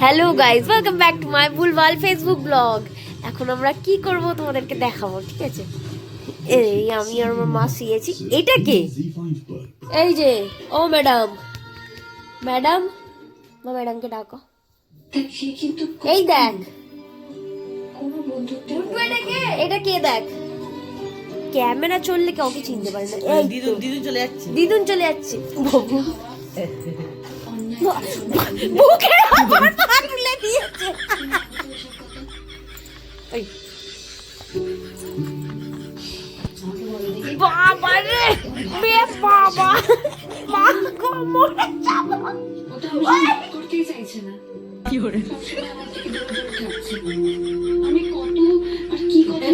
Hello guys, welcome back to my ভুলভাল Facebook blog. এখন আমরা কি করব তোমাদেরকে দেখাবো, ঠিক আছে? এই আমি আর আমার মা শুয়েছি। এটা কে? এই যে ও ম্যাডাম, ম্যাডাম, মা ম্যাডামকে ডাকো। এই দেখ, এটা কে দেখ, ক্যামেরা চললে কাউকে চিনতে পারে না। এই দিদুন চলে যাচ্ছে। দিদুন চলে যাচ্ছে। বাবু বুকে আবার পা তুলে দিয়েছে। এই বাবা রে, বে বাবা, মা গো মরে যাব। করতেই চাইছে না। কি করে? আমি কত আর কি করতে